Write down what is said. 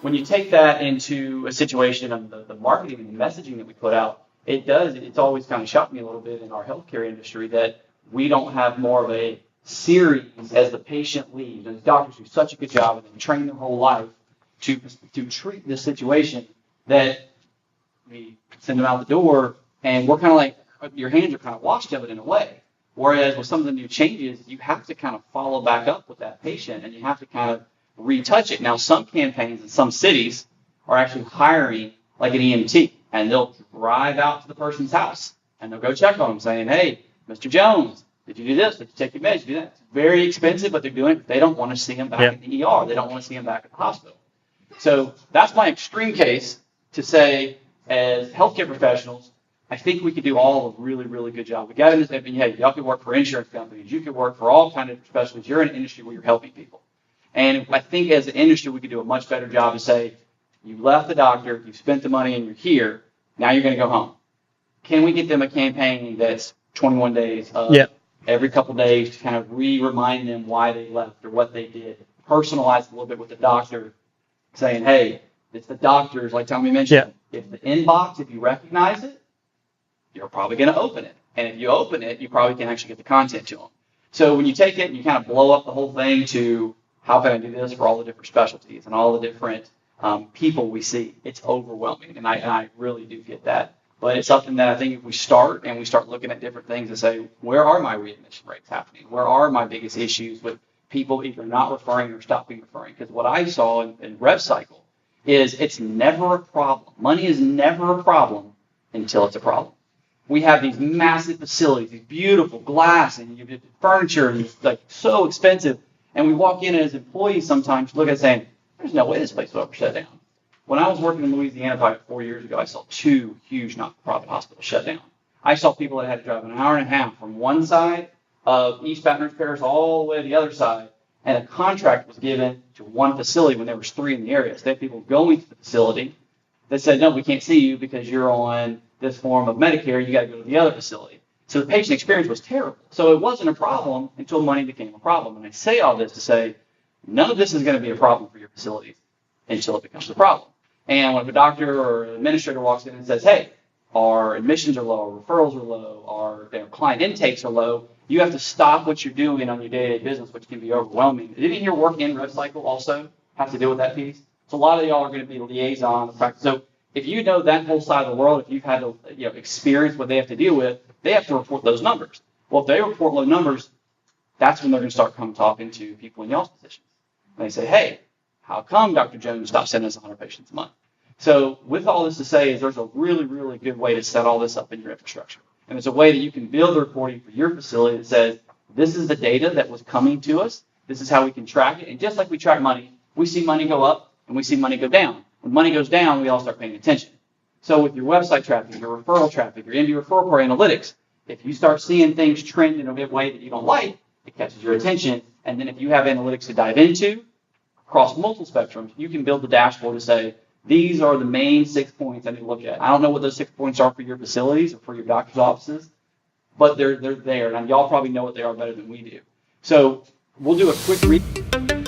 when you take that into a situation of the marketing and the messaging that we put out, it's always kind of shocked me a little bit in our healthcare industry that we don't have more of a series as the patient leaves. And doctors do such a good job and they train their whole life to treat this situation that we send them out the door and we're kind of like, your hands are kind of washed of it in a way. Whereas with some of the new changes, you have to kind of follow back up with that patient and you have to kind of retouch it. Now, some campaigns in some cities are actually hiring like an EMT, and they'll drive out to the person's house and they'll go check on them saying, hey, Mr. Jones, did you do this? Did you take your meds? Did you do that? It's very expensive, but they're doing it. They don't want to see them back in the ER. They don't want to see them back at the hospital. So that's my extreme case to say, as healthcare professionals, I think we could do all a really, really good job. We got in this, hey, y'all could work for insurance companies. You could work for all kinds of specialties. You're in an industry where you're helping people. And I think as an industry, we could do a much better job to say, you left the doctor, you spent the money, and you're here. Now you're going to go home. Can we get them a campaign that's 21 days of every couple days to kind of remind them why they left or what they did? Personalize a little bit with the doctor, saying, hey, it's the doctors, like Tommy mentioned. If the inbox, if you recognize it, you're probably going to open it. And if you open it, you probably can actually get the content to them. So when you take it and you kind of blow up the whole thing to how can I do this for all the different specialties and all the different people we see, it's overwhelming. And I really do get that. But it's something that I think if we start looking at different things and say, where are my readmission rates happening? Where are my biggest issues with people either not referring or stopping referring? Because what I saw in rev cycle is it's never a problem. Money is never a problem until it's a problem. We have these massive facilities, these beautiful glass and furniture, and it's like so expensive. And we walk in as employees sometimes, look at it saying, there's no way this place will ever shut down. When I was working in Louisiana about 4 years ago, I saw 2 huge not-for-profit hospitals shut down. I saw people that had to drive an hour and a half from one side of East Baton Rouge Parish all the way to the other side, and a contract was given to one facility when there was 3 in the area. So they had people going to the facility that said, no, we can't see you because you're on this form of Medicare, you got to go to the other facility. So the patient experience was terrible. So it wasn't a problem until money became a problem. And I say all this to say, none of this is going to be a problem for your facilities until it becomes a problem. And when a doctor or an administrator walks in and says, hey, our admissions are low, our referrals are low, our client intakes are low, you have to stop what you're doing on your day-to-day business, which can be overwhelming. Did any of your work in rev cycle also have to deal with that piece? So a lot of y'all are going to be liaison. So if you know that whole side of the world, if you've had to experience what they have to deal with, they have to report those numbers. Well, if they report low numbers, that's when they're going to start talking to people in y'all's positions. And they say, hey, how come Dr. Jones stopped sending us 100 patients a month? So with all this to say is there's a really, really good way to set all this up in your infrastructure. And there's a way that you can build the reporting for your facility that says, this is the data that was coming to us. This is how we can track it. And just like we track money, we see money go up and we see money go down. When money goes down, we all start paying attention. So with your website traffic, your referral traffic, your MD referral for analytics, if you start seeing things trend in a way that you don't like, it catches your attention. And then if you have analytics to dive into across multiple spectrums, you can build the dashboard to say, these are the main 6 points I need to look at. I don't know what those 6 points are for your facilities or for your doctor's offices, but they're there. And y'all probably know what they are better than we do. So we'll do a quick read.